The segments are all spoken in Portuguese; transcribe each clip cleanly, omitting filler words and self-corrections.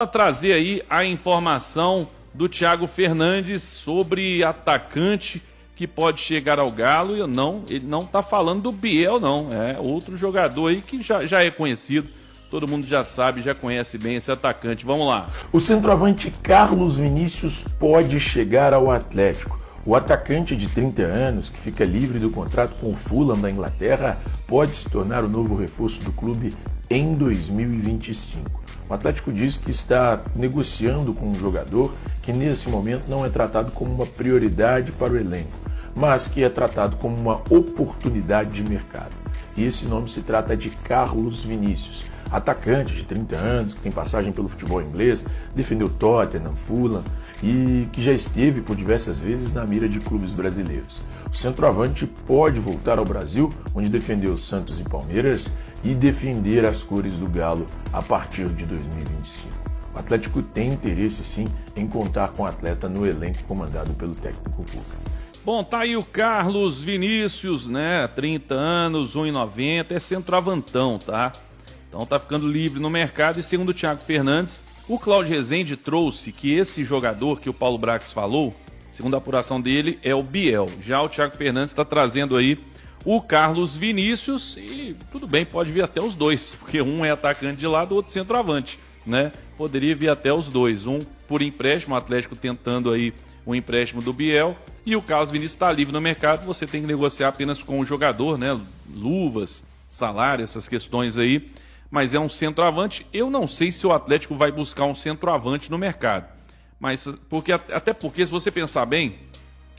Trazer aí a informação do Thiago Fernandes sobre atacante que pode chegar ao Galo. Ele não tá falando do Biel, não. É outro jogador aí que já é conhecido. Todo mundo já sabe, já conhece bem esse atacante. Vamos lá. O centroavante Carlos Vinícius pode chegar ao Atlético. O atacante de 30 anos, que fica livre do contrato com o Fulham da Inglaterra, pode se tornar o novo reforço do clube em 2025. O Atlético diz que está negociando com um jogador que nesse momento não é tratado como uma prioridade para o elenco, mas que é tratado como uma oportunidade de mercado. E esse nome se trata de Carlos Vinícius, atacante de 30 anos, que tem passagem pelo futebol inglês, defendeu Tottenham, Fulham e que já esteve por diversas vezes na mira de clubes brasileiros. O centroavante pode voltar ao Brasil, onde defendeu Santos e Palmeiras, e defender as cores do Galo a partir de 2025. O Atlético tem interesse sim em contar com o atleta no elenco comandado pelo técnico Cuca. Bom, tá aí o Carlos Vinícius, né? 30 anos, 1,90, é centroavantão, tá? Então tá ficando livre no mercado e segundo o Thiago Fernandes, o Cláudio Rezende trouxe que esse jogador que o Paulo Brax falou, segundo a apuração dele, é o Biel. Já o Thiago Fernandes está trazendo aí o Carlos Vinícius e tudo bem, pode vir até os dois, porque um é atacante de lado, o outro centroavante, né? Poderia vir até os dois, um por empréstimo, o Atlético tentando aí o empréstimo do Biel e o Carlos Vinícius está livre no mercado, você tem que negociar apenas com o jogador, né? Luvas, salário, essas questões aí, mas é um centroavante. Eu não sei se o Atlético vai buscar um centroavante no mercado, mas até porque se você pensar bem,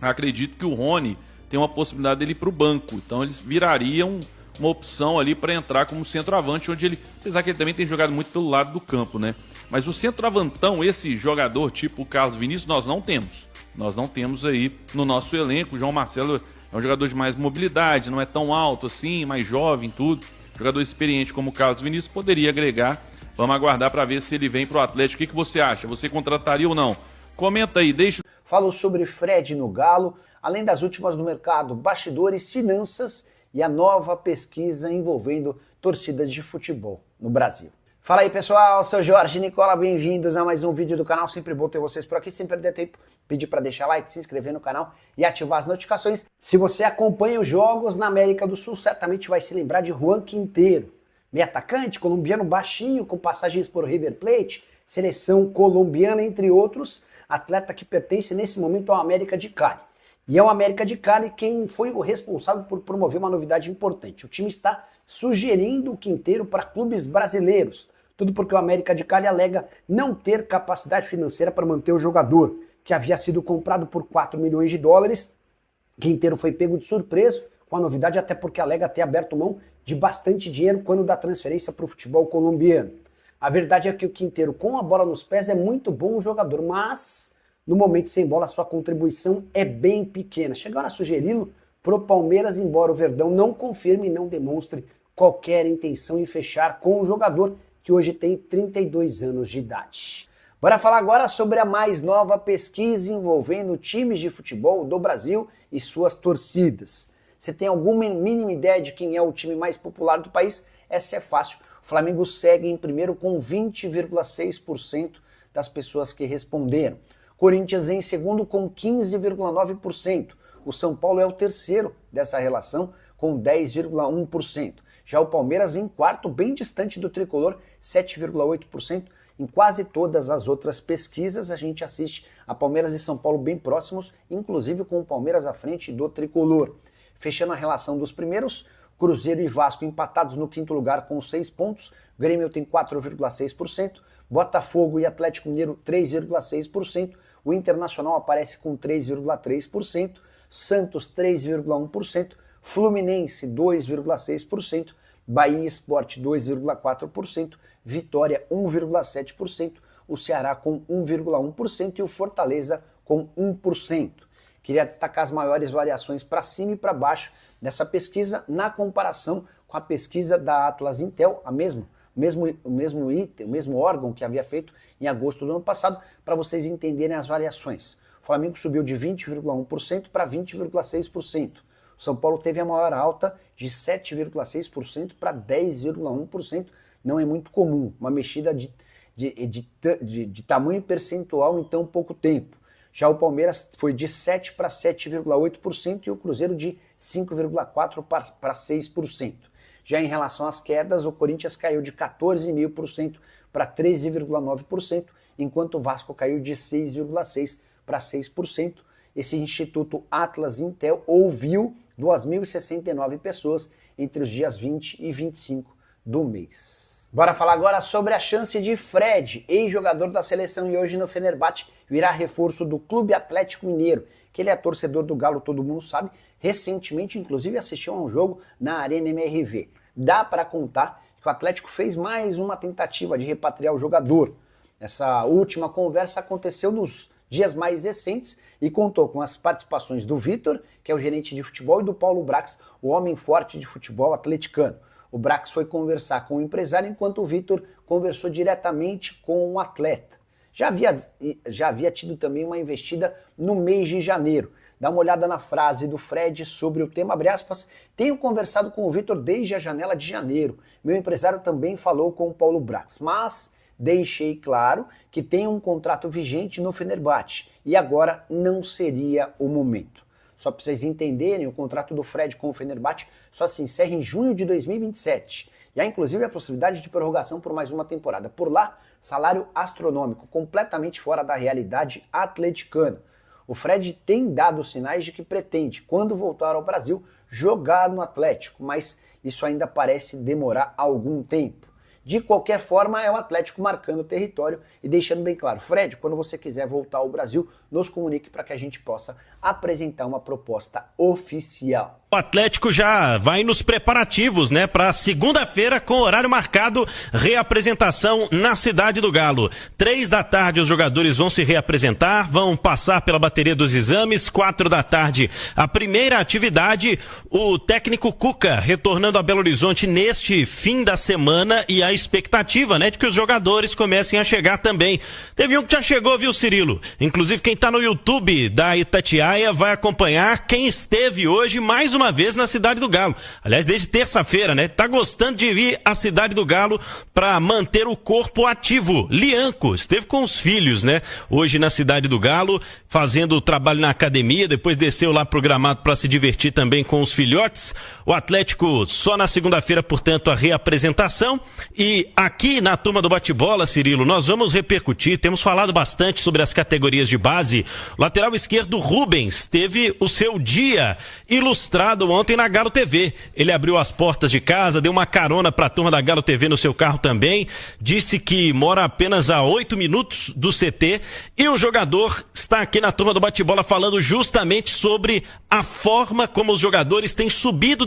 acredito que o Rony tem uma possibilidade dele ir para o banco, então eles virariam uma opção ali para entrar como centroavante, onde ele, apesar que ele também tem jogado muito pelo lado do campo, né? Mas o centroavantão, esse jogador tipo o Carlos Vinícius, nós não temos aí no nosso elenco. O João Marcelo é um jogador de mais mobilidade, não é tão alto assim, mais jovem, tudo. Jogador experiente como o Carlos Vinícius poderia agregar. Vamos aguardar para ver se ele vem para o Atlético. O que você acha? Você contrataria ou não? Comenta aí, deixa. Falou sobre Fred no Galo, além das últimas no mercado, bastidores, finanças e a nova pesquisa envolvendo torcidas de futebol no Brasil. Fala aí pessoal, sou Jorge Nicola, bem-vindos a mais um vídeo do canal, sempre bom ter vocês por aqui, sem perder tempo, pedir para deixar like, se inscrever no canal e ativar as notificações. Se você acompanha os jogos na América do Sul, certamente vai se lembrar de Juan Quintero, meio atacante, colombiano baixinho, com passagens por River Plate, seleção colombiana, entre outros, atleta que pertence nesse momento ao América de Cali. E é o América de Cali quem foi o responsável por promover uma novidade importante. O time está sugerindo o Quintero para clubes brasileiros. Tudo porque o América de Cali alega não ter capacidade financeira para manter o jogador, que havia sido comprado por 4 milhões de dólares. Quintero foi pego de surpresa com a novidade, até porque alega ter aberto mão de bastante dinheiro quando da transferência para o futebol colombiano. A verdade é que o Quintero, com a bola nos pés, é muito bom jogador, mas no momento sem bola sua contribuição é bem pequena. Chegaram a sugeri-lo pro Palmeiras, embora o Verdão não confirme e não demonstre qualquer intenção em fechar com o jogador, que hoje tem 32 anos de idade. Bora falar agora sobre a mais nova pesquisa envolvendo times de futebol do Brasil e suas torcidas. Você tem alguma mínima ideia de quem é o time mais popular do país? Essa é fácil. O Flamengo segue em primeiro com 20,6% das pessoas que responderam. Corinthians em segundo com 15,9%. O São Paulo é o terceiro dessa relação com 10,1%. Já o Palmeiras em quarto, bem distante do tricolor, 7,8%. Em quase todas as outras pesquisas a gente assiste a Palmeiras e São Paulo bem próximos, inclusive com o Palmeiras à frente do tricolor. Fechando a relação dos primeiros, Cruzeiro e Vasco empatados no quinto lugar com 6 pontos, Grêmio tem 4,6%, Botafogo e Atlético Mineiro 3,6%, o Internacional aparece com 3,3%, Santos 3,1%, Fluminense 2,6%, Bahia Sport 2,4%, Vitória 1,7%, o Ceará com 1,1% e o Fortaleza com 1%. Queria destacar as maiores variações para cima e para baixo dessa pesquisa na comparação com a pesquisa da Atlas Intel, o mesmo item, o mesmo órgão que havia feito em agosto do ano passado, para vocês entenderem as variações. O Flamengo subiu de 20,1% para 20,6%. O São Paulo teve a maior alta de 7,6% para 10,1%. Não é muito comum, uma mexida de de tamanho percentual em tão pouco tempo. Já o Palmeiras foi de 7% para 7,8% e o Cruzeiro de 5,4% para 6%. Já em relação às quedas, o Corinthians caiu de 14,5% para 13,9%, enquanto o Vasco caiu de 6,6% para 6%. Esse Instituto Atlas Intel ouviu 2.069 pessoas entre os dias 20 e 25 do mês. Bora falar agora sobre a chance de Fred, ex-jogador da seleção e hoje no Fenerbahçe, virar reforço do Clube Atlético Mineiro, que ele é torcedor do Galo, todo mundo sabe. Recentemente, inclusive, assistiu a um jogo na Arena MRV. Dá para contar que o Atlético fez mais uma tentativa de repatriar o jogador. Essa última conversa aconteceu nos dias mais recentes e contou com as participações do Vitor, que é o gerente de futebol, e do Paulo Brax, o homem forte de futebol atleticano. O Brax foi conversar com o empresário, enquanto o Vitor conversou diretamente com o atleta. Já havia tido também uma investida no mês de janeiro. Dá uma olhada na frase do Fred sobre o tema, abre aspas, tenho conversado com o Vitor desde a janela de janeiro. Meu empresário também falou com o Paulo Brax, mas deixei claro que tem um contrato vigente no Fenerbahçe e agora não seria o momento. Só para vocês entenderem, o contrato do Fred com o Fenerbahçe só se encerra em junho de 2027. E há inclusive a possibilidade de prorrogação por mais uma temporada. Por lá, salário astronômico, completamente fora da realidade atleticana. O Fred tem dado sinais de que pretende, quando voltar ao Brasil, jogar no Atlético, mas isso ainda parece demorar algum tempo. De qualquer forma, é o Atlético marcando o território e deixando bem claro, Fred, quando você quiser voltar ao Brasil, nos comunique para que a gente possa apresentar uma proposta oficial. O Atlético já vai nos preparativos, né, para segunda-feira com horário marcado, reapresentação na Cidade do Galo. 3 da tarde os jogadores vão se reapresentar, vão passar pela bateria dos exames. 4 da tarde a primeira atividade, o técnico Cuca retornando a Belo Horizonte neste fim da semana e a expectativa, né, de que os jogadores comecem a chegar também. Teve um que já chegou, viu, Cirilo? Inclusive quem tá no YouTube da Itatiaia vai acompanhar quem esteve hoje mais uma vez na Cidade do Galo. Aliás, desde terça-feira, né? Tá gostando de vir à Cidade do Galo para manter o corpo ativo. Lianco esteve com os filhos, né? Hoje na Cidade do Galo, fazendo o trabalho na academia, depois desceu lá pro gramado para se divertir também com os filhotes. O Atlético só na segunda-feira, portanto, a reapresentação. E aqui na turma do bate-bola, Cirilo, nós vamos repercutir, temos falado bastante sobre as categorias de base. O lateral esquerdo Rubens teve o seu dia ilustrado ontem na Galo TV. Ele abriu as portas de casa, deu uma carona para a turma da Galo TV no seu carro também, disse que mora apenas a 8 minutos do CT e o jogador está aqui na turma do bate-bola falando justamente sobre a forma como os jogadores têm subido da